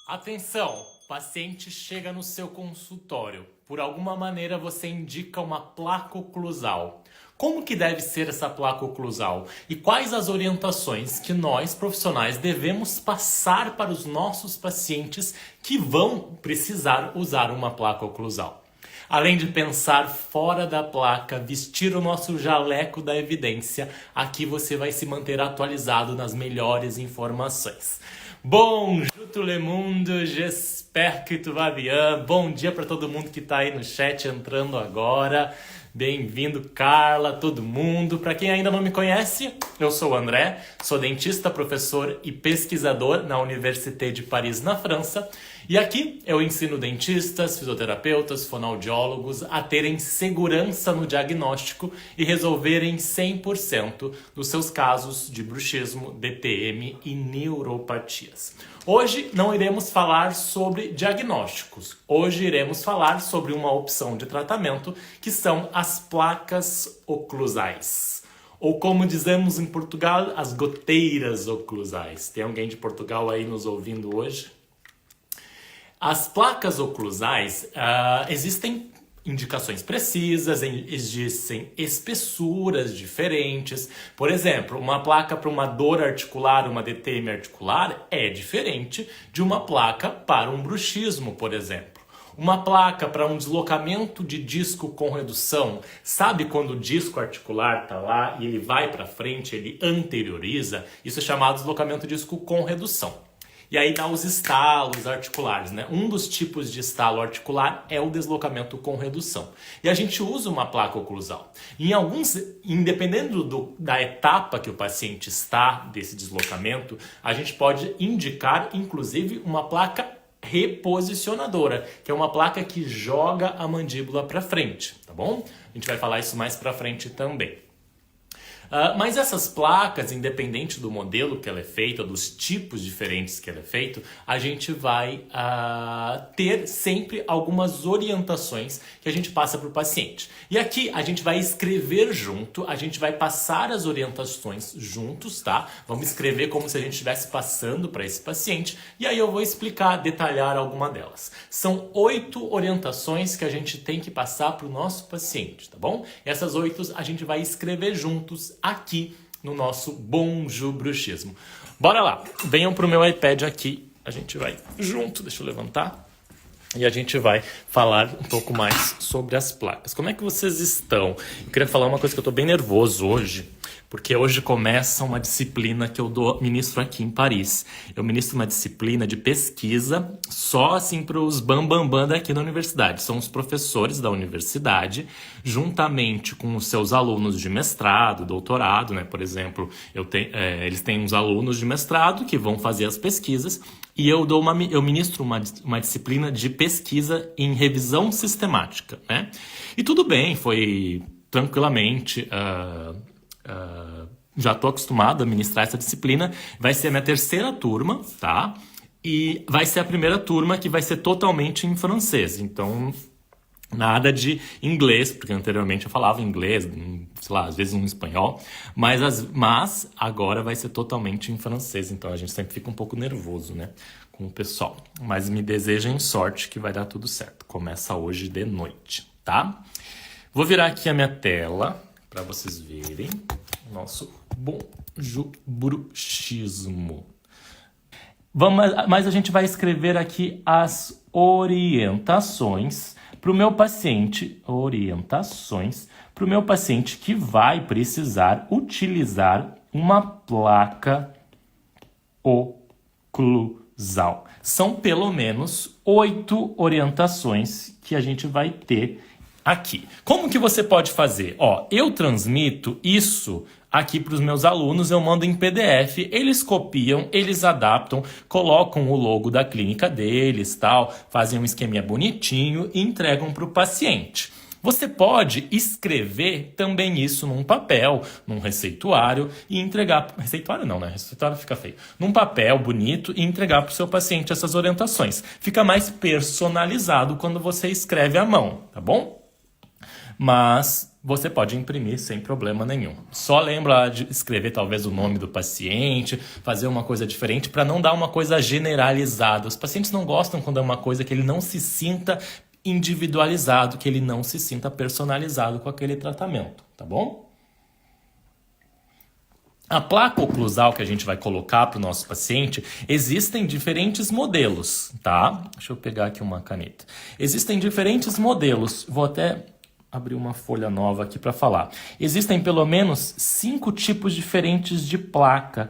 Atenção! Paciente chega no seu consultório. Por alguma maneira você indica uma placa oclusal. Como que deve ser essa placa oclusal? E quais as orientações que nós, profissionais, devemos passar para os nossos pacientes que vão precisar usar uma placa oclusal? Além de pensar fora da placa, vestir o nosso jaleco da evidência, aqui você vai se manter atualizado nas melhores informações. Bonjour tout le monde, j'espère que tout va bien. Bom dia para todo mundo que está aí no chat entrando agora. Bem-vindo, Carla, todo mundo. Para quem ainda não me conhece, eu sou o André, sou dentista, professor e pesquisador na Université de Paris, na França. E aqui eu ensino dentistas, fisioterapeutas, fonoaudiólogos a terem segurança no diagnóstico e resolverem 100% dos seus casos de bruxismo, DTM e neuropatias. Hoje não iremos falar sobre diagnósticos. Hoje iremos falar sobre uma opção de tratamento que são as placas oclusais. Ou como dizemos em Portugal, as goteiras oclusais. Tem alguém de Portugal aí nos ouvindo hoje? As placas oclusais, existem indicações precisas, existem espessuras diferentes. Por exemplo, uma placa para uma dor articular, uma DTM articular, é diferente de uma placa para um bruxismo, por exemplo. Uma placa para um deslocamento de disco com redução, sabe quando o disco articular está lá e ele vai para frente, ele anterioriza? Isso é chamado deslocamento de disco com redução. E aí dá os estalos articulares, né? Um dos tipos de estalo articular é o deslocamento com redução. E a gente usa uma placa oclusal. Independendo da etapa que o paciente está desse deslocamento, a gente pode indicar, inclusive, uma placa reposicionadora, que é uma placa que joga a mandíbula para frente, tá bom? A gente vai falar isso mais para frente também. Mas essas placas, independente do modelo que ela é feita, dos tipos diferentes que ela é feita, a gente vai ter sempre algumas orientações que a gente passa para o paciente. E aqui a gente vai escrever junto, a gente vai passar as orientações juntos, tá? Vamos escrever como se a gente estivesse passando para esse paciente e aí eu vou explicar, detalhar alguma delas. São 8 orientações que a gente tem que passar para o nosso paciente, tá bom? Essas 8 a gente vai escrever juntos aqui no nosso Bonjour Bruxismo. Bora lá, venham pro meu iPad aqui, a gente vai junto, deixa eu levantar, e a gente vai falar um pouco mais sobre as placas. Como é que vocês estão? Eu queria falar uma coisa que eu tô bem nervoso hoje, porque hoje começa uma disciplina que eu ministro aqui em Paris. Eu ministro uma disciplina de pesquisa só assim para os bambambam daqui da universidade. São os professores da universidade, juntamente com os seus alunos de mestrado, doutorado, né? Por exemplo, eles têm uns alunos de mestrado que vão fazer as pesquisas e eu ministro uma disciplina de pesquisa em revisão sistemática, né? E tudo bem, foi tranquilamente... já estou acostumado a ministrar essa disciplina. Vai ser a minha 3ª turma, tá? E vai ser a primeira turma que vai ser totalmente em francês. Então, nada de inglês, porque anteriormente eu falava inglês, sei lá, às vezes em espanhol. Mas agora vai ser totalmente em francês. Então, a gente sempre fica um pouco nervoso, né? Com o pessoal. Mas me desejem sorte que vai dar tudo certo. Começa hoje de noite, tá? Vou virar aqui a minha tela para vocês verem o nosso Bonjour Bruxismo. Mas a gente vai escrever aqui as orientações para o meu paciente. Orientações para o meu paciente que vai precisar utilizar uma placa oclusal. São pelo menos 8 orientações que a gente vai ter aqui. Como que você pode fazer? Eu transmito isso aqui para os meus alunos, eu mando em PDF, eles copiam, eles adaptam, colocam o logo da clínica deles, tal, fazem um esqueminha bonitinho e entregam para o paciente. Você pode escrever também isso num papel, num receituário e entregar... Receituário não, né? Receituário fica feio. Num papel bonito e entregar para o seu paciente essas orientações. Fica mais personalizado quando você escreve à mão, tá bom? mas você pode imprimir sem problema nenhum. Só lembra de escrever talvez o nome do paciente, fazer uma coisa diferente para não dar uma coisa generalizada. Os pacientes não gostam quando é uma coisa que ele não se sinta individualizado, que ele não se sinta personalizado com aquele tratamento, tá bom? A placa oclusal que a gente vai colocar para o nosso paciente, existem diferentes modelos, tá? Deixa eu pegar aqui uma caneta. Existem diferentes modelos, vou até abrir uma folha nova aqui para falar. Existem pelo menos 5 tipos diferentes de placas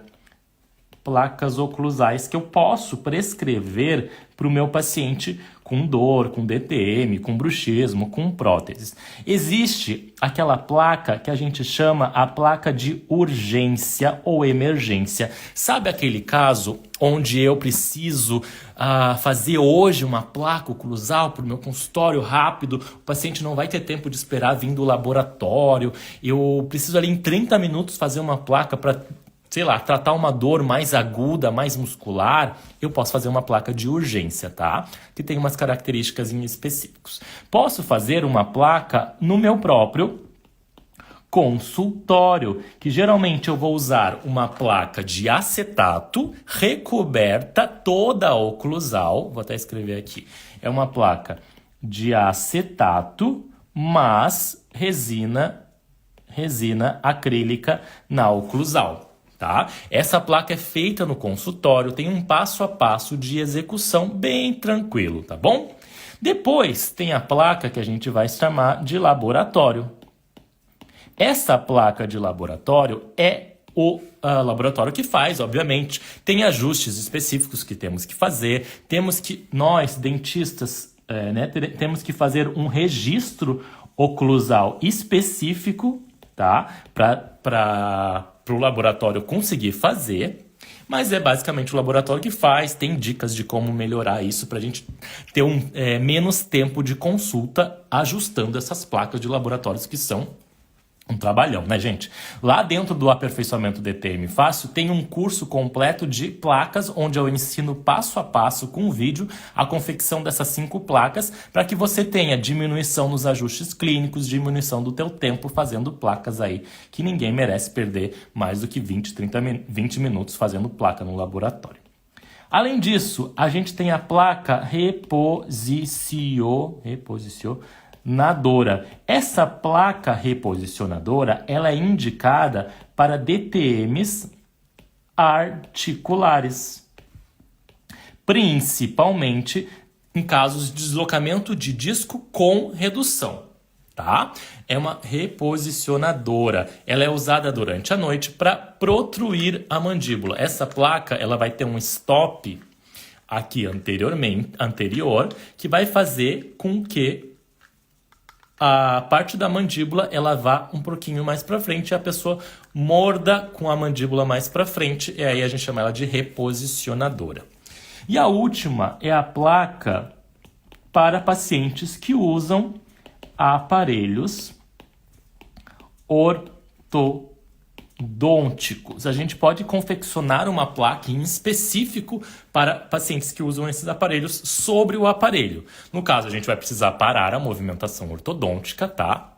oclusais que eu posso prescrever para o meu paciente com dor, com DTM, com bruxismo, com próteses. Existe aquela placa que a gente chama a placa de urgência ou emergência. Sabe aquele caso onde eu preciso fazer hoje uma placa oclusal para o meu consultório rápido, o paciente não vai ter tempo de esperar vir do laboratório, eu preciso ali em 30 minutos fazer uma placa para, sei lá, tratar uma dor mais aguda, mais muscular, eu posso fazer uma placa de urgência, tá? Que tem umas características específicas. Posso fazer uma placa no meu próprio consultório, que geralmente eu vou usar uma placa de acetato recoberta toda oclusal, vou até escrever aqui, é uma placa de acetato, mas resina acrílica na oclusal. Tá? Essa placa é feita no consultório, tem um passo a passo de execução bem tranquilo, tá bom? Depois tem a placa que a gente vai chamar de laboratório. Essa placa de laboratório é o laboratório que faz, obviamente. Tem ajustes específicos que temos que fazer, nós, dentistas, temos que fazer um registro oclusal específico, tá? Para o laboratório conseguir fazer, mas é basicamente o laboratório que faz, tem dicas de como melhorar isso para a gente ter menos tempo de consulta ajustando essas placas de laboratórios que são um trabalhão, né, gente? Lá dentro do Aperfeiçoamento DTM Fácil tem um curso completo de placas, onde eu ensino passo a passo com vídeo a confecção dessas 5 placas para que você tenha diminuição nos ajustes clínicos, diminuição do teu tempo fazendo placas aí, que ninguém merece perder mais do que 20 minutos fazendo placa no laboratório. Além disso, a gente tem a placa reposicionadora. Essa placa reposicionadora, ela é indicada para DTMs articulares, principalmente em casos de deslocamento de disco com redução, tá? É uma reposicionadora. Ela é usada durante a noite para protruir a mandíbula. Essa placa, ela vai ter um stop aqui anterior, que vai fazer com que a parte da mandíbula ela vá um pouquinho mais para frente e a pessoa morda com a mandíbula mais para frente, e aí a gente chama ela de reposicionadora. E a última é a placa para pacientes que usam aparelhos ortodônticos. A gente pode confeccionar uma placa em específico para pacientes que usam esses aparelhos sobre o aparelho. No caso, a gente vai precisar parar a movimentação ortodôntica, tá?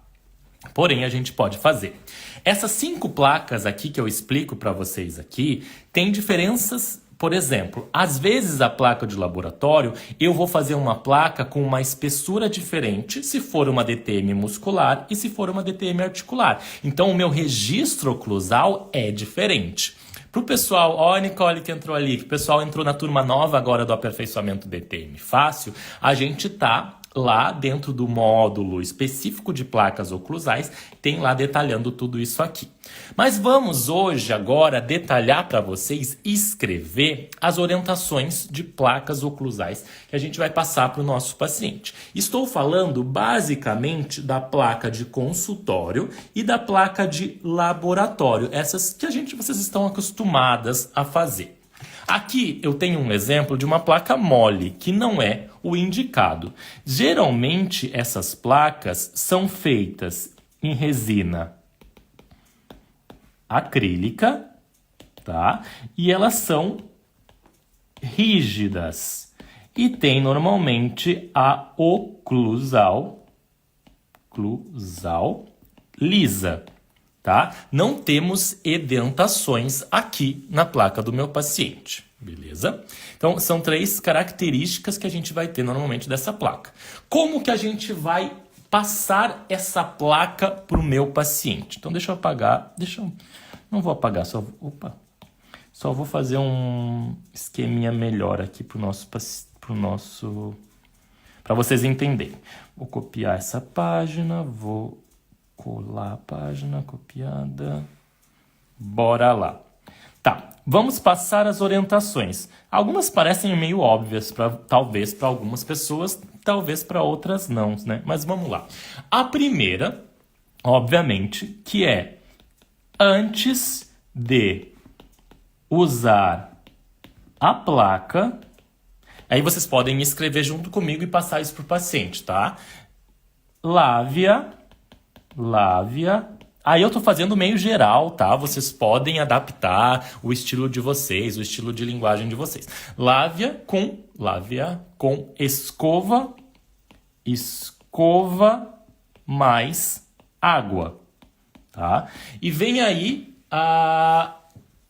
Porém, a gente pode fazer. Essas 5 placas aqui que eu explico para vocês aqui, tem diferenças. Por exemplo, às vezes a placa de laboratório, eu vou fazer uma placa com uma espessura diferente, se for uma DTM muscular e se for uma DTM articular. Então, o meu registro oclusal é diferente. Para o pessoal, ó a Nicole que entrou ali, que o pessoal entrou na turma nova agora do Aperfeiçoamento DTM Fácil, a gente tá lá dentro do módulo específico de placas oclusais, tem lá detalhando tudo isso aqui. Mas vamos hoje agora detalhar para vocês, escrever as orientações de placas oclusais que a gente vai passar para o nosso paciente. Estou falando basicamente da placa de consultório e da placa de laboratório, essas que vocês estão acostumadas a fazer. Aqui eu tenho um exemplo de uma placa mole, que não é o indicado. Geralmente essas placas são feitas em resina acrílica, tá? E elas são rígidas. E tem normalmente a oclusal oclusal lisa, tá? Não temos edentações aqui na placa do meu paciente, beleza? Então, são 3 características que a gente vai ter normalmente dessa placa. Como que a gente vai passar essa placa para o meu paciente? Então, deixa eu apagar, não vou apagar, só vou fazer um esqueminha melhor aqui para vocês entenderem. Vou copiar essa página, vou colar a página copiada. Bora lá. Tá, vamos passar as orientações. Algumas parecem meio óbvias, talvez para algumas pessoas, talvez para outras não, né? Mas vamos lá. A primeira, obviamente, que é antes de usar a placa, aí vocês podem escrever junto comigo e passar isso para o paciente, tá? Lave-a. Aí eu tô fazendo meio geral, tá? Vocês podem adaptar o estilo de vocês, o estilo de linguagem de vocês. Lave-a com escova mais água, tá? E vem aí a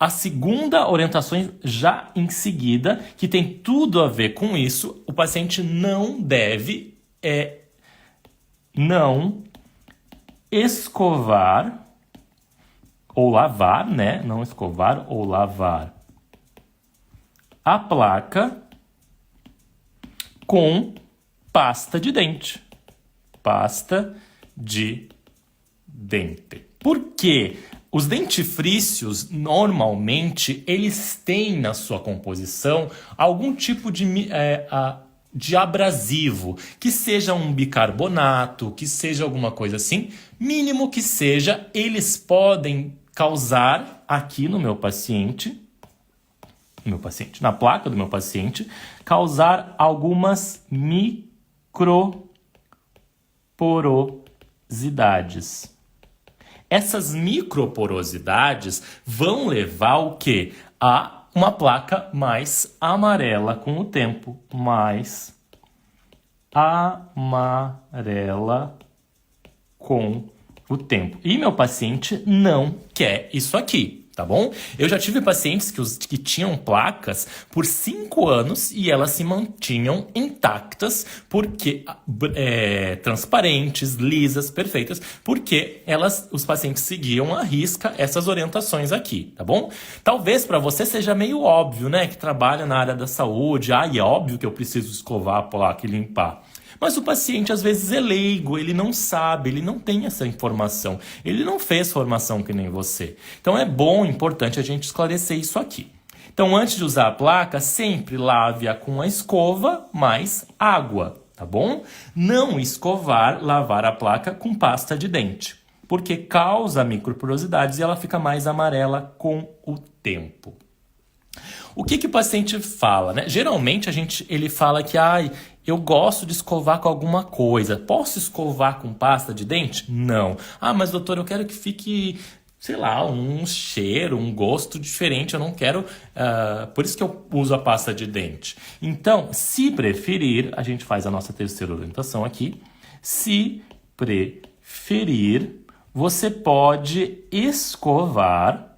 segunda orientação já em seguida, que tem tudo a ver com isso. O paciente não deve não escovar ou lavar, né? Não escovar ou lavar a placa com pasta de dente. Pasta de dente. Por quê? Os dentifrícios, normalmente, eles têm na sua composição algum tipo de abrasivo, que seja um bicarbonato, que seja alguma coisa assim, mínimo que seja, eles podem causar aqui no meu paciente, na placa do meu paciente, causar algumas microporosidades. Essas microporosidades vão levar o quê? A uma placa mais amarela com o tempo. Mais amarela com o tempo. E meu paciente não quer isso aqui, tá bom? Eu já tive pacientes que tinham placas por 5 anos e elas se mantinham intactas, porque transparentes, lisas, perfeitas, porque os pacientes seguiam à risca essas orientações aqui, tá bom? Talvez para você seja meio óbvio, né, que trabalha na área da saúde, é óbvio que eu preciso escovar a placa e limpar. Mas o paciente, às vezes, é leigo, ele não sabe, ele não tem essa informação. Ele não fez formação que nem você. Então, é bom, importante a gente esclarecer isso aqui. Então, antes de usar a placa, sempre lave-a com a escova mais água, tá bom? Não lavar a placa com pasta de dente, porque causa microporosidades e ela fica mais amarela com o tempo. O que o paciente fala, né? Geralmente ele fala que eu gosto de escovar com alguma coisa. Posso escovar com pasta de dente? Não. Mas doutor, eu quero que fique, sei lá, um cheiro, um gosto diferente. Eu não quero... por isso que eu uso a pasta de dente. Então, se preferir, a gente faz a nossa terceira orientação aqui. Se preferir, você pode escovar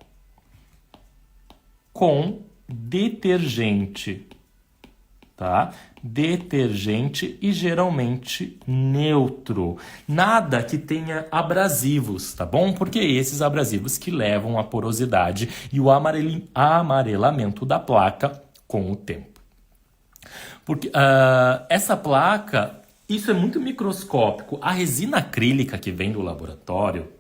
com detergente, tá? Detergente e geralmente neutro. Nada que tenha abrasivos, tá bom? Porque esses abrasivos que levam à porosidade e o amarelamento da placa com o tempo. Porque essa placa, isso é muito microscópico. A resina acrílica que vem do laboratório,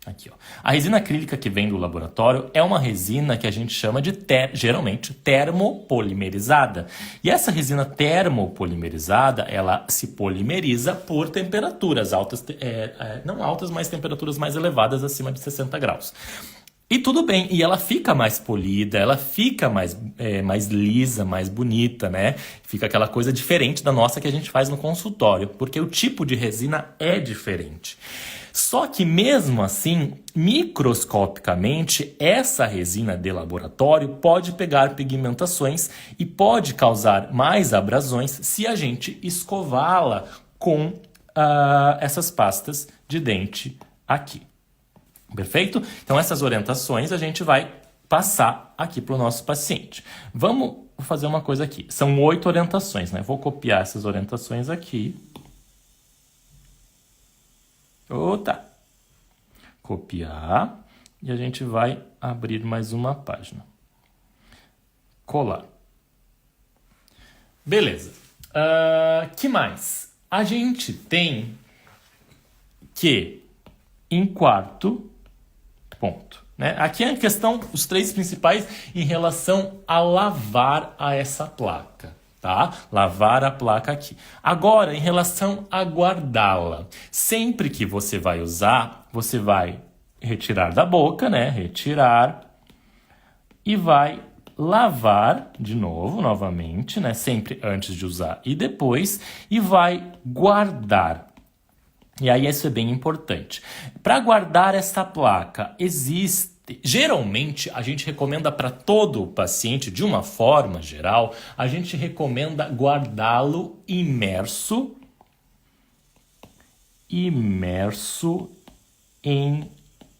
aqui, ó. A resina acrílica que vem do laboratório é uma resina que a gente chama de, geralmente, termopolimerizada. E essa resina termopolimerizada, ela se polimeriza por temperaturas altas, não altas, mas temperaturas mais elevadas, acima de 60 graus. E tudo bem, e ela fica mais polida, ela fica mais lisa, mais bonita, né? Fica aquela coisa diferente da nossa que a gente faz no consultório, porque o tipo de resina é diferente. Só que mesmo assim, microscopicamente, essa resina de laboratório pode pegar pigmentações e pode causar mais abrasões se a gente escová-la com essas pastas de dente aqui. Perfeito? Então, essas orientações a gente vai passar aqui para o nosso paciente. Vamos fazer uma coisa aqui. São 8 orientações, né? Vou copiar essas orientações aqui. Copiar. E a gente vai abrir mais uma página. Colar. Beleza. Que mais? A gente tem que, em quarto ponto, né? Aqui é a questão, os 3 principais em relação a lavar essa placa, tá? Lavar a placa aqui. Agora, em relação a guardá-la. Sempre que você vai usar, você vai retirar da boca, né? Retirar e vai lavar de novo, novamente, né? Sempre antes de usar e depois, e vai guardar. E aí isso é bem importante. Para guardar essa placa, geralmente a gente recomenda para todo o paciente, de uma forma geral, a gente recomenda guardá-lo imerso em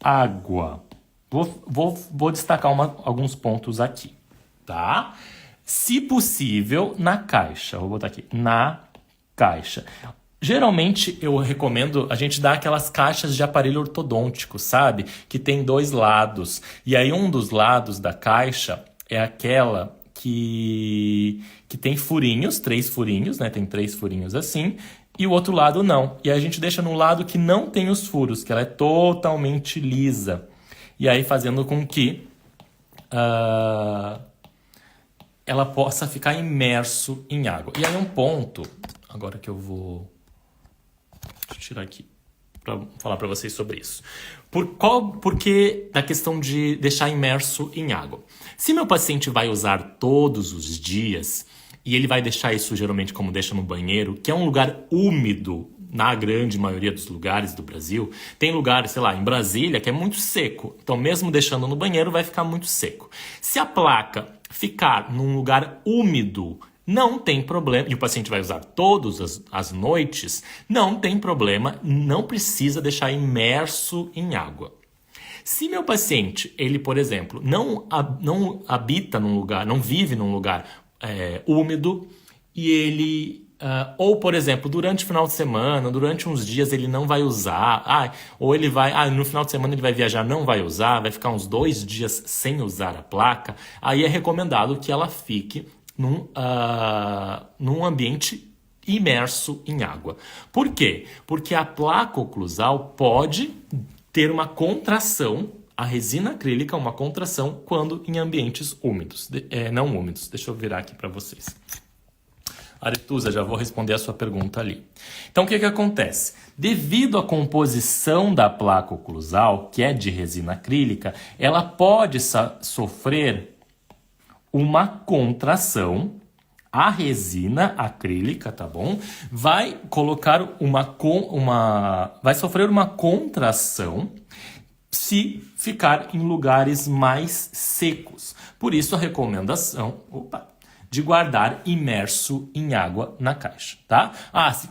água. Vou destacar alguns pontos aqui, tá? Se possível, na caixa. Vou botar aqui, na caixa. Geralmente eu recomendo a gente dar aquelas caixas de aparelho ortodôntico, sabe? Que tem 2 lados. E aí um dos lados da caixa é aquela que tem furinhos, 3 furinhos, né? Tem 3 furinhos assim. E o outro lado não. E aí a gente deixa no lado que não tem os furos, que ela é totalmente lisa. E aí fazendo com que ela possa ficar imerso em água. E aí um ponto, agora que eu vou... Deixa eu tirar aqui para falar para vocês sobre isso. Por que da questão de deixar imerso em água? Se meu paciente vai usar todos os dias, e ele vai deixar isso geralmente como deixa no banheiro, que é um lugar úmido, na grande maioria dos lugares do Brasil, tem lugares, sei lá, em Brasília, que é muito seco. Então, mesmo deixando no banheiro, vai ficar muito seco. Se a placa ficar num lugar úmido, não tem problema, e o paciente vai usar todas as noites, não tem problema, não precisa deixar imerso em água. Se meu paciente, ele, por exemplo, não habita num lugar, não vive num lugar úmido, e ele, ou, por exemplo, durante o final de semana, durante uns dias ele não vai usar, ou ele vai, no final de semana ele vai viajar, não vai usar, vai ficar uns 2 dias sem usar a placa, aí é recomendado que ela fique num ambiente imerso em água. Por quê? Porque a placa oclusal pode ter uma contração, a resina acrílica, uma contração, quando em ambientes úmidos, não úmidos. Deixa eu virar aqui para vocês. Aretusa, já vou responder a sua pergunta ali. Então, o que acontece? Devido à composição da placa oclusal, que é de resina acrílica, ela pode sofrer uma contração. A resina acrílica, tá bom? Vai colocar vai sofrer uma contração se ficar em lugares mais secos. Por isso a recomendação, de guardar imerso em água na caixa, tá?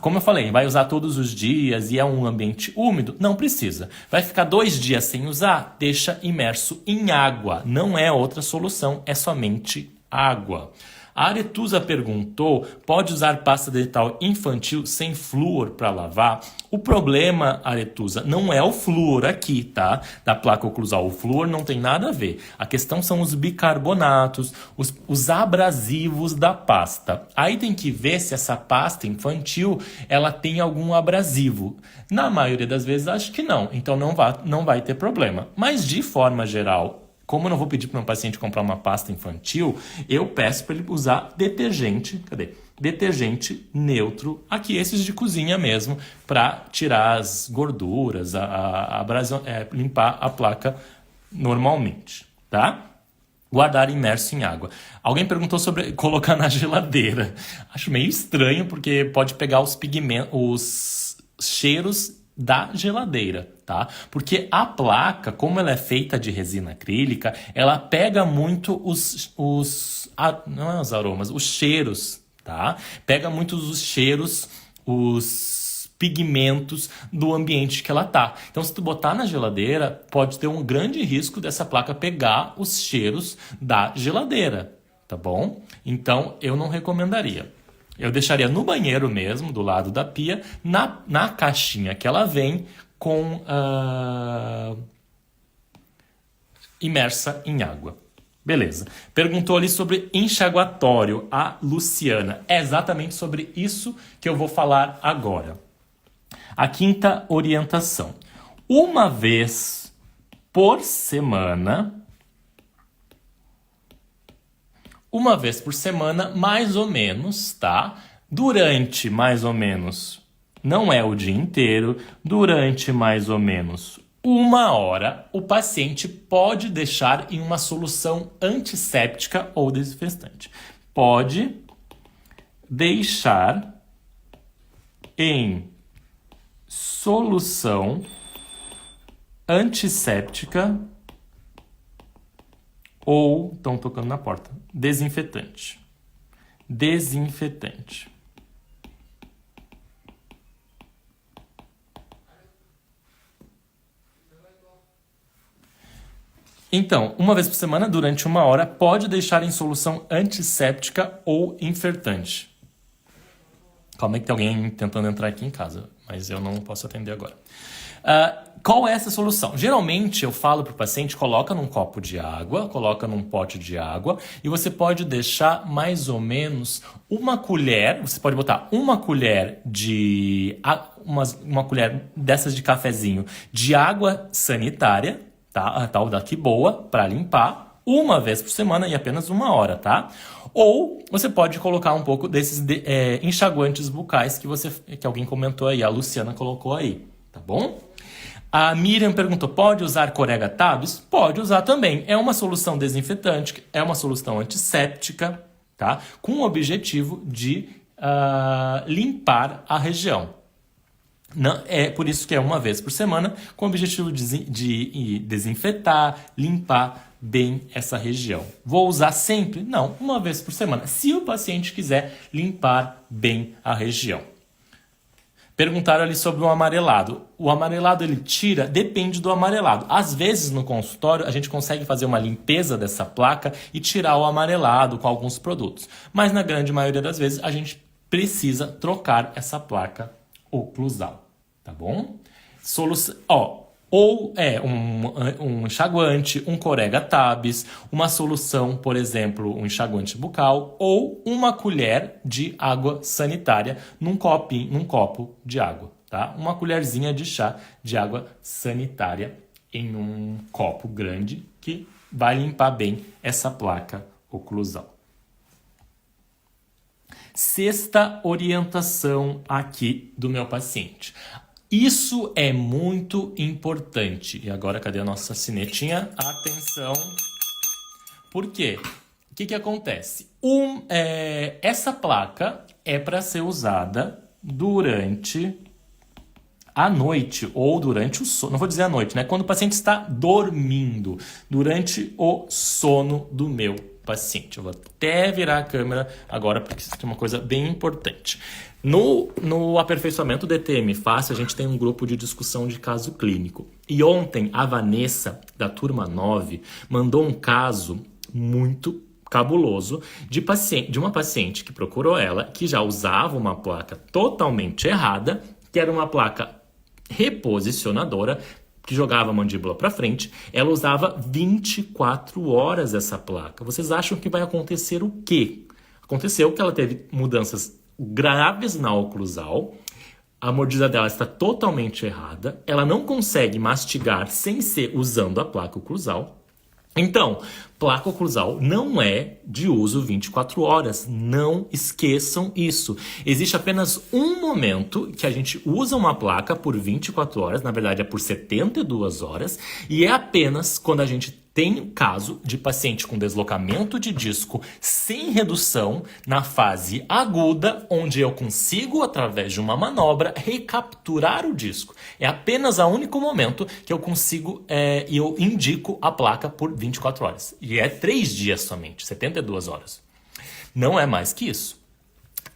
Como eu falei, vai usar todos os dias e é um ambiente úmido? Não precisa. Vai ficar 2 dias sem usar? Deixa imerso em água. Não é outra solução, é somente água. A Aretusa perguntou, pode usar pasta dental infantil sem flúor para lavar? O problema, Aretusa, não é o flúor aqui, tá? Da placa oclusal. O flúor não tem nada a ver. A questão são os bicarbonatos, os abrasivos da pasta. Aí tem que ver se essa pasta infantil, ela tem algum abrasivo. Na maioria das vezes, acho que não. Então não vai ter problema. Mas de forma geral, como eu não vou pedir para o meu paciente comprar uma pasta infantil, eu peço para ele usar detergente, detergente neutro, aqui esses de cozinha mesmo, para tirar as gorduras, limpar a placa normalmente, tá? Guardar imerso em água. Alguém perguntou sobre colocar na geladeira. Acho meio estranho, porque pode pegar os pigmentos, os cheiros da geladeira, tá? Porque a placa, como ela é feita de resina acrílica, ela pega muito não é os aromas, os cheiros, tá? Pega muito os cheiros, os pigmentos do ambiente que ela tá. Então, se tu botar na geladeira, pode ter um grande risco dessa placa pegar os cheiros da geladeira, tá bom? Então, eu não recomendaria. Eu deixaria no banheiro mesmo, do lado da pia, na caixinha que ela vem com imersa em água. Beleza. Perguntou ali sobre enxaguatório, a Luciana. É exatamente sobre isso que eu vou falar agora. A quinta orientação. Uma vez por semana, mais ou menos, tá? Durante mais ou menos, não é o dia inteiro, durante mais ou menos 1 hora, o paciente pode deixar em uma solução antisséptica ou desinfetante. Pode deixar em solução antisséptica ou, estão tocando na porta, desinfetante. Desinfetante. Então, uma vez por semana, durante 1 hora, pode deixar em solução antisséptica ou infectante. Calma aí que tem alguém tentando entrar aqui em casa, mas eu não posso atender agora. Qual é essa solução? Geralmente eu falo para o paciente, coloca num copo de água, coloca num pote de água e você pode deixar mais ou menos 1 colher, você pode botar 1 colher de uma colher dessas de cafezinho de água sanitária, tá? A tal daqui boa, para limpar, uma vez por semana e apenas 1 hora, tá? Ou você pode colocar um pouco desses enxaguantes bucais que alguém comentou aí, a Luciana colocou aí, tá bom? A Miriam perguntou, pode usar Corega Tabs? Pode usar também. É uma solução desinfetante, é uma solução antisséptica, tá? Com o objetivo de limpar a região. Não, é por isso que é uma vez por semana, com o objetivo de desinfetar, limpar bem essa região. Vou usar sempre? Não, uma vez por semana, se o paciente quiser limpar bem a região. Perguntaram ali sobre o amarelado. O amarelado ele tira, depende do amarelado. Às vezes no consultório a gente consegue fazer uma limpeza dessa placa e tirar o amarelado com alguns produtos. Mas na grande maioria das vezes a gente precisa trocar essa placa oclusal, tá bom? Ou um enxaguante, um Corega Tabs, uma solução, por exemplo, um enxaguante bucal ou 1 colher de água sanitária num copo de água, tá? 1 colherzinha de chá de água sanitária em um copo grande que vai limpar bem essa placa oclusal. Sexta orientação aqui do meu paciente. Isso é muito importante. E agora, cadê a nossa sinetinha? Atenção. Por quê? O que acontece? Essa placa é para ser usada durante a noite ou durante o sono. Não vou dizer a noite, né? Quando o paciente está dormindo, durante o sono do meu paciente. Eu vou até virar a câmera agora porque isso é uma coisa bem importante. No aperfeiçoamento DTM Fácil, a gente tem um grupo de discussão de caso clínico. E ontem a Vanessa, da turma 9, mandou um caso muito cabuloso de uma paciente que procurou ela, que já usava uma placa totalmente errada, que era uma placa reposicionadora, que jogava a mandíbula para frente. Ela usava 24 horas essa placa. Vocês acham que vai acontecer o quê? Aconteceu que ela teve mudanças graves na oclusal, a mordida dela está totalmente errada, ela não consegue mastigar sem ser usando a placa oclusal. Então, placa oclusal não é de uso 24 horas, não esqueçam isso. Existe apenas um momento que a gente usa uma placa por 24 horas, na verdade é por 72 horas, e é apenas quando a gente tem caso de paciente com deslocamento de disco sem redução na fase aguda, onde eu consigo, através de uma manobra, recapturar o disco. É apenas o único momento que eu consigo e eu indico a placa por 24 horas. E é 3 dias somente, 72 horas. Não é mais que isso.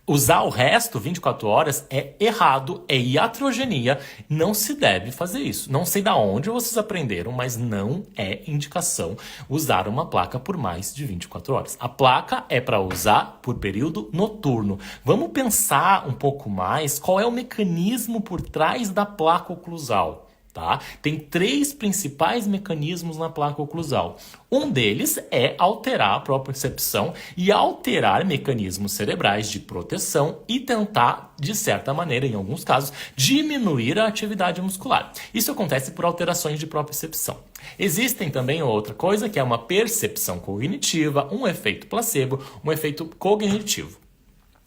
Usar o resto, 24 horas, é errado, é iatrogenia, não se deve fazer isso. Não sei da onde vocês aprenderam, mas não é indicação usar uma placa por mais de 24 horas. A placa é para usar por período noturno. Vamos pensar um pouco mais qual é o mecanismo por trás da placa oclusal. Tá? Tem 3 principais mecanismos na placa oclusal. Um deles é alterar a propriocepção e alterar mecanismos cerebrais de proteção e tentar, de certa maneira, em alguns casos, diminuir a atividade muscular. Isso acontece por alterações de propriocepção. Existem também outra coisa que é uma percepção cognitiva, um efeito placebo, um efeito cognitivo.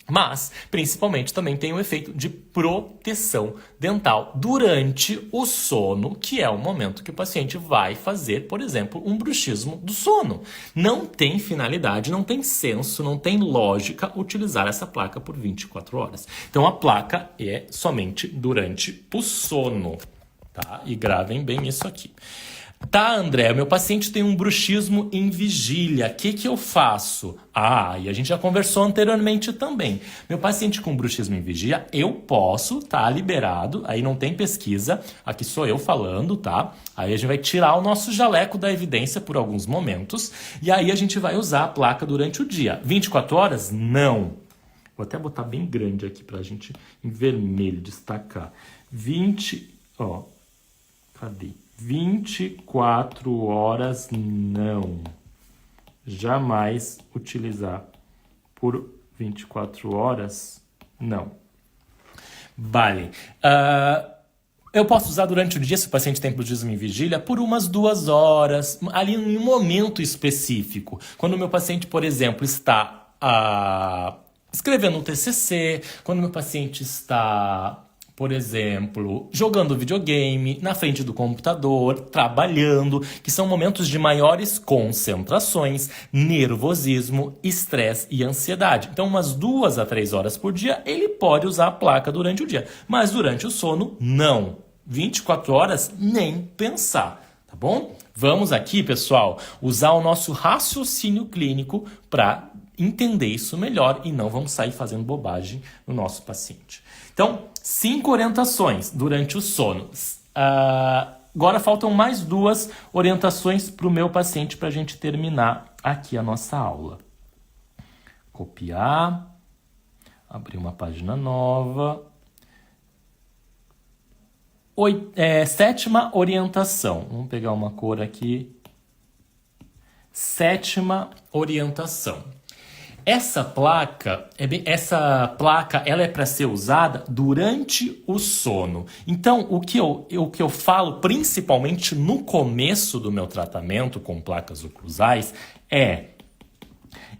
Mas, principalmente, também tem o efeito de proteção dental durante o sono, que é o momento que o paciente vai fazer, por exemplo, um bruxismo do sono. Não tem finalidade, não tem senso, não tem lógica utilizar essa placa por 24 horas. Então, a placa é somente durante o sono, tá? E gravem bem isso aqui. Tá, André, meu paciente tem um bruxismo em vigília, o que eu faço? E a gente já conversou anteriormente também. Meu paciente com bruxismo em vigília, eu posso, tá, liberado, aí não tem pesquisa, aqui sou eu falando, tá? Aí a gente vai tirar o nosso jaleco da evidência por alguns momentos, e aí a gente vai usar a placa durante o dia. 24 horas? Não. Vou até botar bem grande aqui pra gente, em vermelho, destacar. Cadê? 24 horas não. Jamais utilizar por 24 horas não. Vale. Eu posso usar durante o dia, se o paciente tem bruxismo em vigília, por umas 2 horas, ali em um momento específico. Quando o meu paciente, por exemplo, está escrevendo um TCC, quando o meu paciente está, por exemplo, jogando videogame, na frente do computador, trabalhando, que são momentos de maiores concentrações, nervosismo, estresse e ansiedade. Então, umas 2 a 3 horas por dia, ele pode usar a placa durante o dia. Mas durante o sono, não. 24 horas, nem pensar, tá bom? Vamos aqui, pessoal, usar o nosso raciocínio clínico para entender isso melhor e não vamos sair fazendo bobagem no nosso paciente. Então, 5 orientações durante o sono. Agora faltam mais 2 orientações para o meu paciente para a gente terminar aqui a nossa aula. Copiar, abrir uma página nova. 7ª orientação. Vamos pegar uma cor aqui. 7ª orientação. Essa placa, ela é para ser usada durante o sono. Então, o que eu falo, principalmente no começo do meu tratamento com placas oclusais, é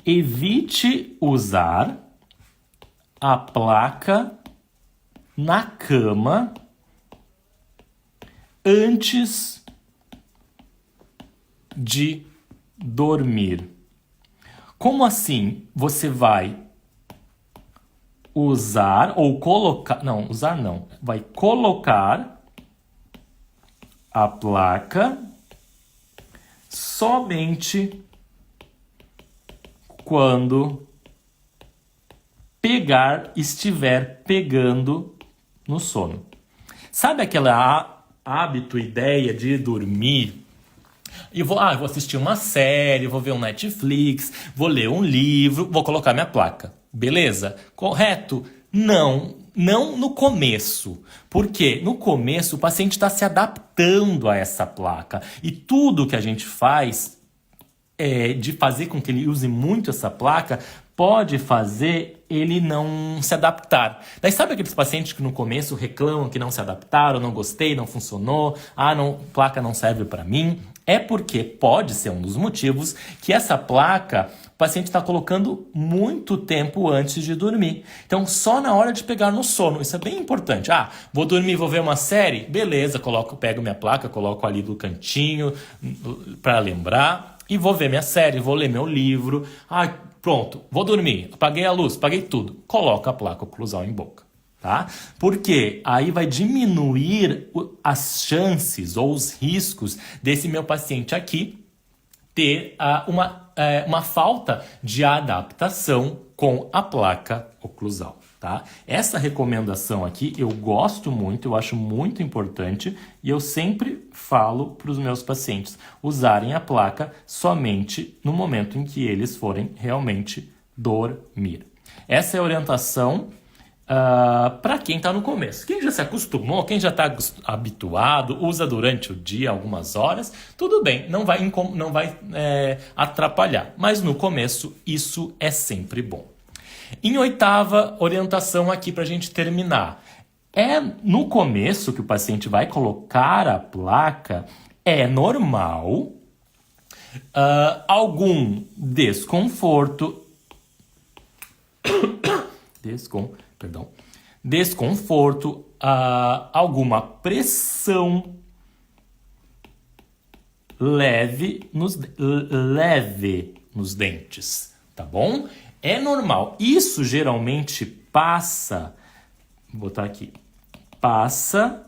evite usar a placa na cama antes de dormir. Como assim você vai usar ou colocar... Não, usar não. Vai colocar a placa somente quando estiver pegando no sono. Sabe aquele hábito, ideia de dormir? Eu vou assistir uma série, vou ver um Netflix, vou ler um livro, vou colocar minha placa. Beleza? Correto? Não no começo. Porque no começo o paciente está se adaptando a essa placa. E tudo que a gente faz de fazer com que ele use muito essa placa pode fazer ele não se adaptar. Daí sabe aqueles pacientes que no começo reclamam que não se adaptaram, não gostei, não funcionou, placa não serve para mim? É porque pode ser um dos motivos que essa placa o paciente está colocando muito tempo antes de dormir. Então, só na hora de pegar no sono. Isso é bem importante. Vou dormir, vou ver uma série? Beleza, pego minha placa, coloco ali do cantinho para lembrar. E vou ver minha série, vou ler meu livro. Pronto, vou dormir. Apaguei a luz, apaguei tudo. Coloca a placa oclusal em boca. Tá? Porque aí vai diminuir as chances ou os riscos desse meu paciente aqui ter uma uma falta de adaptação com a placa oclusal. Tá? Essa recomendação aqui eu gosto muito, eu acho muito importante e eu sempre falo para os meus pacientes usarem a placa somente no momento em que eles forem realmente dormir. Essa é a orientação para quem está no começo. Quem já se acostumou, quem já está habituado, usa durante o dia algumas horas, tudo bem, não vai atrapalhar. Mas no começo isso é sempre bom. Em oitava orientação aqui para a gente terminar. É no começo que o paciente vai colocar a placa, é normal algum desconforto, alguma pressão leve nos dentes, tá bom? É normal. Isso geralmente passa, vou botar aqui, passa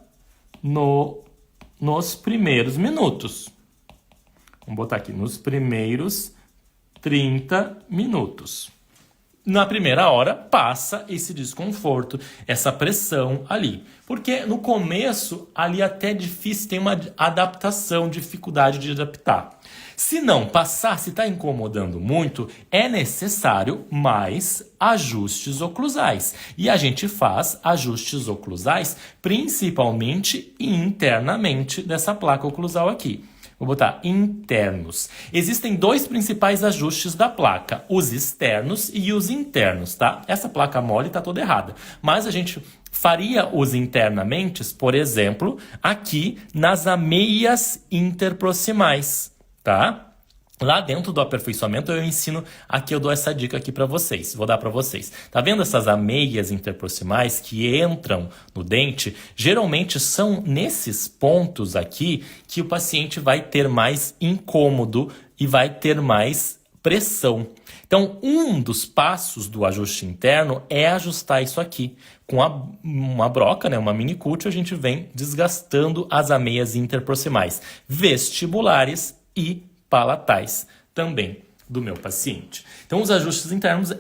nos primeiros minutos. Vamos botar aqui, nos primeiros 30 minutos. Na primeira hora, passa esse desconforto, essa pressão ali. Porque no começo, ali até é difícil, tem uma adaptação, dificuldade de adaptar. Se não passar, se está incomodando muito, é necessário mais ajustes oclusais. E a gente faz ajustes oclusais principalmente internamente dessa placa oclusal aqui. Vou botar internos. Existem dois principais ajustes da placa, os externos e os internos, tá? Essa placa mole tá toda errada, mas a gente faria os internamente, por exemplo, aqui nas ameias interproximais, tá? Lá dentro do aperfeiçoamento eu ensino, aqui eu dou essa dica aqui para vocês, vou dar para vocês. Tá vendo essas ameias interproximais que entram no dente? Geralmente são nesses pontos aqui que o paciente vai ter mais incômodo e vai ter mais pressão. Então, um dos passos do ajuste interno é ajustar isso aqui. Com uma broca, né, uma mini cútil, a gente vem desgastando as ameias interproximais vestibulares e palatais também do meu paciente. Então, os ajustes internos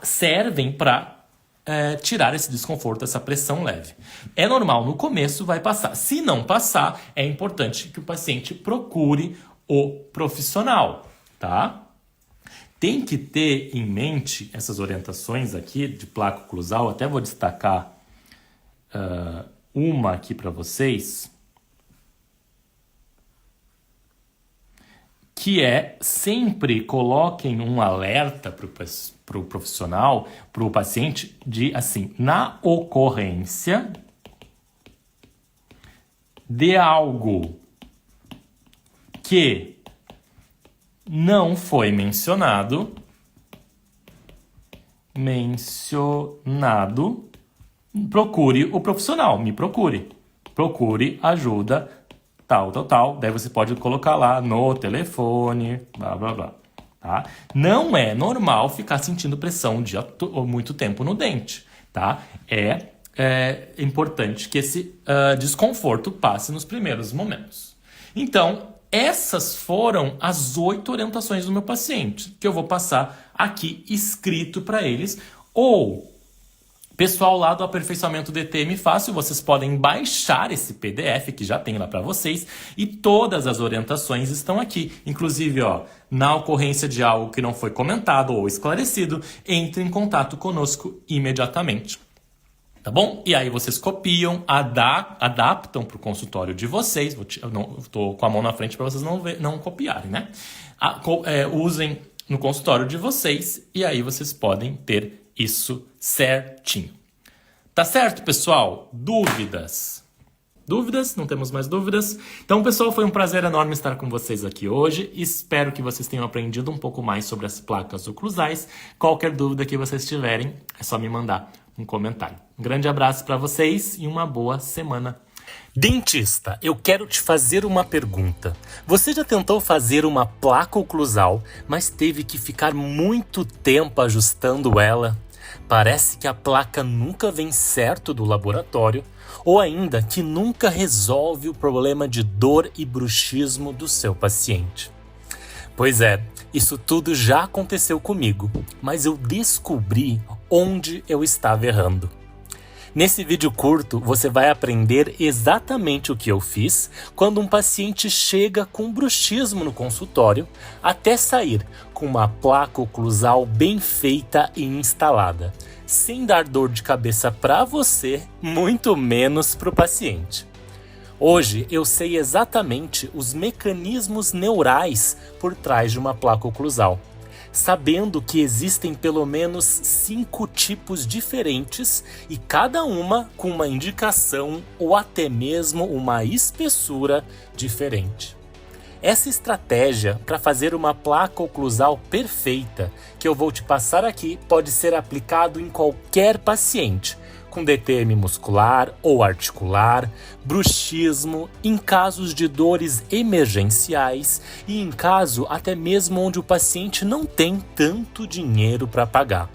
servem para tirar esse desconforto, essa pressão leve. É normal, no começo vai passar. Se não passar, é importante que o paciente procure o profissional, tá? Tem que ter em mente essas orientações aqui de placa oclusal. Até vou destacar uma aqui para vocês, que é sempre coloquem um alerta para o profissional, para o paciente, de assim, na ocorrência de algo que não foi mencionado, procure o profissional, me procure ajuda, tal. Daí você pode colocar lá no telefone, blá, blá, blá. Tá? Não é normal ficar sentindo pressão muito tempo no dente, tá? É importante que esse desconforto passe nos primeiros momentos. Então, essas foram as 8 orientações do meu paciente, que eu vou passar aqui escrito para eles, ou pessoal lá do Aperfeiçoamento DTM Fácil, vocês podem baixar esse PDF que já tem lá para vocês e todas as orientações estão aqui. Inclusive, na ocorrência de algo que não foi comentado ou esclarecido, entre em contato conosco imediatamente. Tá bom? E aí vocês copiam, adaptam para o consultório de vocês. Estou com a mão na frente para vocês não copiarem, né? Usem no consultório de vocês e aí vocês podem ter isso certinho. Tá certo, pessoal? Dúvidas? Dúvidas? Não temos mais dúvidas? Então, pessoal, foi um prazer enorme estar com vocês aqui hoje. Espero que vocês tenham aprendido um pouco mais sobre as placas oclusais. Qualquer dúvida que vocês tiverem, é só me mandar um comentário. Um grande abraço para vocês e uma boa semana. Dentista, eu quero te fazer uma pergunta. Você já tentou fazer uma placa oclusal, mas teve que ficar muito tempo ajustando ela? Parece que a placa nunca vem certo do laboratório, ou ainda que nunca resolve o problema de dor e bruxismo do seu paciente. Pois é, isso tudo já aconteceu comigo, mas eu descobri onde eu estava errando. Nesse vídeo curto, você vai aprender exatamente o que eu fiz quando um paciente chega com bruxismo no consultório até sair com uma placa oclusal bem feita e instalada, sem dar dor de cabeça para você, muito menos para o paciente. Hoje eu sei exatamente os mecanismos neurais por trás de uma placa oclusal, sabendo que existem pelo menos 5 tipos diferentes e cada uma com uma indicação ou até mesmo uma espessura diferente. Essa estratégia para fazer uma placa oclusal perfeita que eu vou te passar aqui pode ser aplicado em qualquer paciente, com DTM muscular ou articular, bruxismo, em casos de dores emergenciais e em caso até mesmo onde o paciente não tem tanto dinheiro para pagar.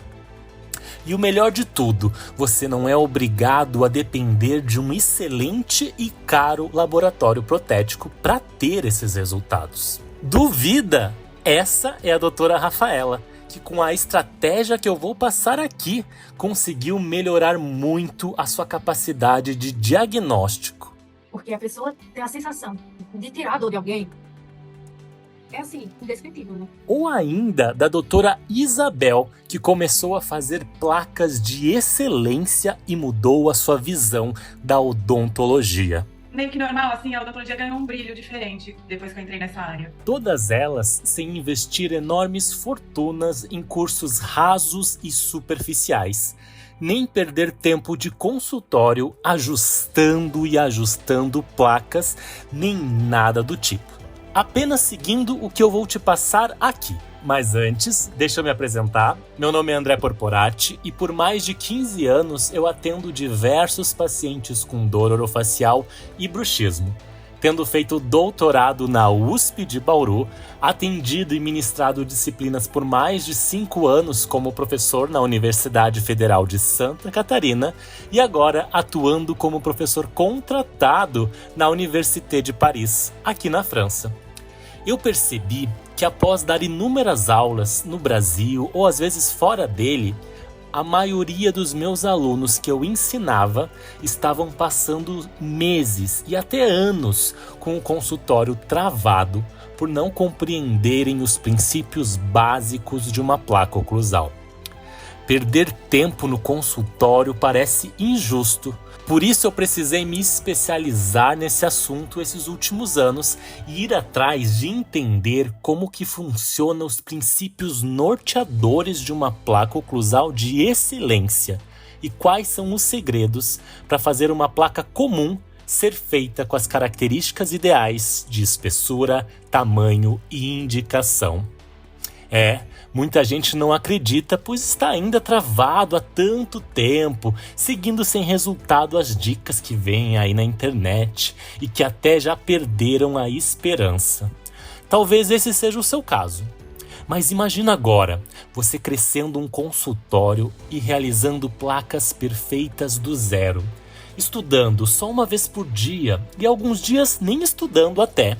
E o melhor de tudo, você não é obrigado a depender de um excelente e caro laboratório protético para ter esses resultados. Duvida? Essa é a doutora Rafaela, que com a estratégia que eu vou passar aqui, conseguiu melhorar muito a sua capacidade de diagnóstico. Porque a pessoa tem a sensação de tirar a dor de alguém. É assim, indescritível, né? Ou ainda da doutora Isabel, que começou a fazer placas de excelência e mudou a sua visão da odontologia. Meio que normal, assim, a odontologia ganhou um brilho diferente depois que eu entrei nessa área. Todas elas sem investir enormes fortunas em cursos rasos e superficiais, nem perder tempo de consultório ajustando e ajustando placas, nem nada do tipo. Apenas seguindo o que eu vou te passar aqui. Mas antes, deixa eu me apresentar. Meu nome é André Porporati e por mais de 15 anos eu atendo diversos pacientes com dor orofacial e bruxismo. Tendo feito doutorado na USP de Bauru, atendido e ministrado disciplinas por mais de 5 anos como professor na Universidade Federal de Santa Catarina e agora atuando como professor contratado na Université de Paris, aqui na França. Eu percebi que após dar inúmeras aulas no Brasil ou às vezes fora dele, a maioria dos meus alunos que eu ensinava estavam passando meses e até anos com o consultório travado por não compreenderem os princípios básicos de uma placa oclusal. Perder tempo no consultório parece injusto. Por isso eu precisei me especializar nesse assunto esses últimos anos e ir atrás de entender como que funcionam os princípios norteadores de uma placa oclusal de excelência e quais são os segredos para fazer uma placa comum ser feita com as características ideais de espessura, tamanho e indicação. Muita gente não acredita, pois está ainda travado há tanto tempo, seguindo sem resultado as dicas que vêm aí na internet e que até já perderam a esperança. Talvez esse seja o seu caso. Mas imagina agora, você crescendo um consultório e realizando placas perfeitas do zero, estudando só uma vez por dia e alguns dias nem estudando até.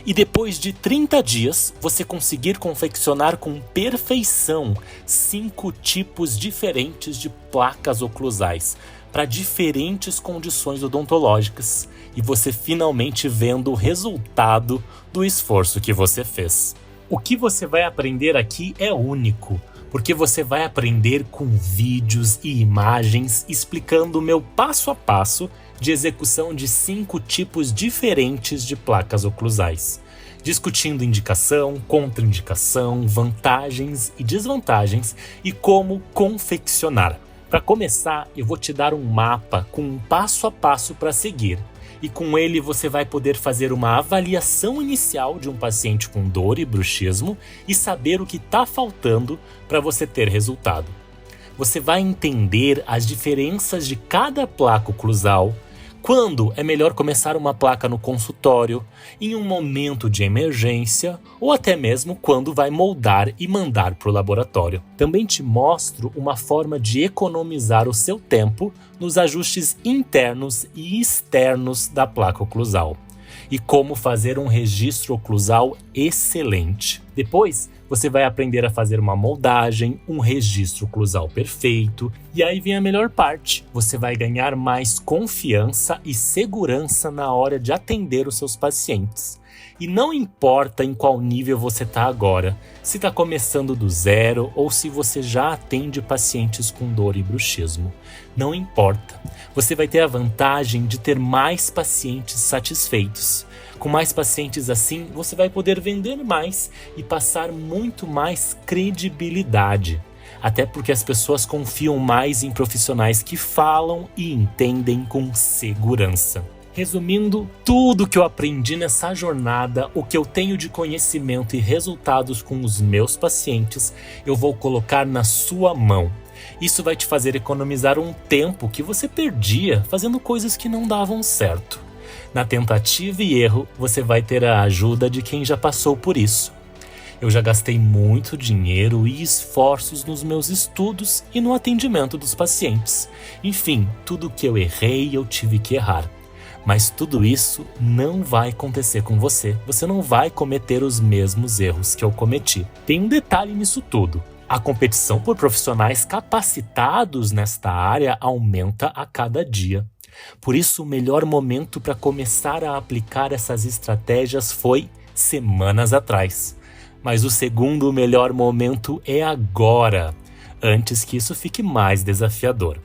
E depois de 30 dias, você conseguir confeccionar com perfeição 5 tipos diferentes de placas oclusais para diferentes condições odontológicas e você finalmente vendo o resultado do esforço que você fez. O que você vai aprender aqui é único, porque você vai aprender com vídeos e imagens explicando o meu passo a passo de execução de 5 tipos diferentes de placas oclusais, discutindo indicação, contraindicação, vantagens e desvantagens e como confeccionar. Para começar, eu vou te dar um mapa com um passo a passo para seguir. E com ele você vai poder fazer uma avaliação inicial de um paciente com dor e bruxismo e saber o que está faltando para você ter resultado. Você vai entender as diferenças de cada placa oclusal, quando é melhor começar uma placa no consultório, em um momento de emergência ou até mesmo quando vai moldar e mandar para o laboratório. Também te mostro uma forma de economizar o seu tempo nos ajustes internos e externos da placa oclusal. e como fazer um registro oclusal excelente. Depois, você vai aprender a fazer uma moldagem, um registro oclusal perfeito, e aí vem a melhor parte. Você vai ganhar mais confiança e segurança na hora de atender os seus pacientes. E não importa em qual nível você está agora, se está começando do zero ou se você já atende pacientes com dor e bruxismo. Não importa, você vai ter a vantagem de ter mais pacientes satisfeitos. Com mais pacientes assim, você vai poder vender mais e passar muito mais credibilidade. Até porque as pessoas confiam mais em profissionais que falam e entendem com segurança. Resumindo, tudo que eu aprendi nessa jornada, o que eu tenho de conhecimento e resultados com os meus pacientes, eu vou colocar na sua mão. Isso vai te fazer economizar um tempo que você perdia fazendo coisas que não davam certo. Na tentativa e erro, você vai ter a ajuda de quem já passou por isso. Eu já gastei muito dinheiro e esforços nos meus estudos e no atendimento dos pacientes. Enfim, tudo que eu errei, eu tive que errar. Mas tudo isso não vai acontecer com você. Você não vai cometer os mesmos erros que eu cometi. Tem um detalhe nisso tudo. A competição por profissionais capacitados nesta área aumenta a cada dia. Por isso, o melhor momento para começar a aplicar essas estratégias foi semanas atrás. Mas o segundo melhor momento é agora, antes que isso fique mais desafiador.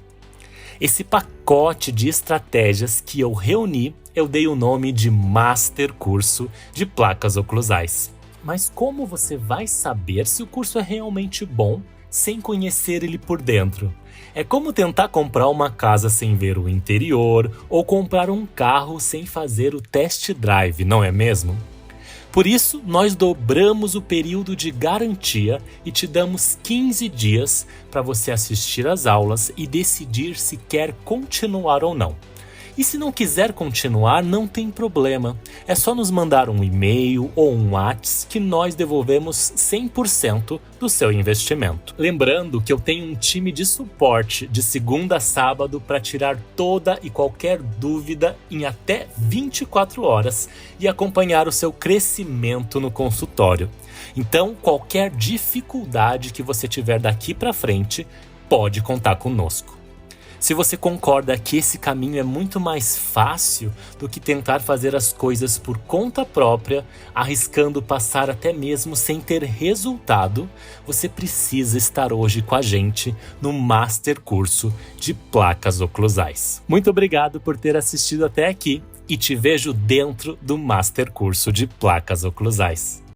Esse pacote de estratégias que eu reuni, eu dei o nome de Master Curso de Placas Oclusais. Mas como você vai saber se o curso é realmente bom sem conhecer ele por dentro? É como tentar comprar uma casa sem ver o interior ou comprar um carro sem fazer o test drive, não é mesmo? Por isso, nós dobramos o período de garantia e te damos 15 dias para você assistir às aulas e decidir se quer continuar ou não. E se não quiser continuar, não tem problema. É só nos mandar um e-mail ou um WhatsApp que nós devolvemos 100% do seu investimento. Lembrando que eu tenho um time de suporte de segunda a sábado para tirar toda e qualquer dúvida em até 24 horas e acompanhar o seu crescimento no consultório. Então, qualquer dificuldade que você tiver daqui para frente, pode contar conosco. Se você concorda que esse caminho é muito mais fácil do que tentar fazer as coisas por conta própria, arriscando passar até mesmo sem ter resultado, você precisa estar hoje com a gente no Master Curso de Placas Oclusais. Muito obrigado por ter assistido até aqui e te vejo dentro do Master Curso de Placas Oclusais.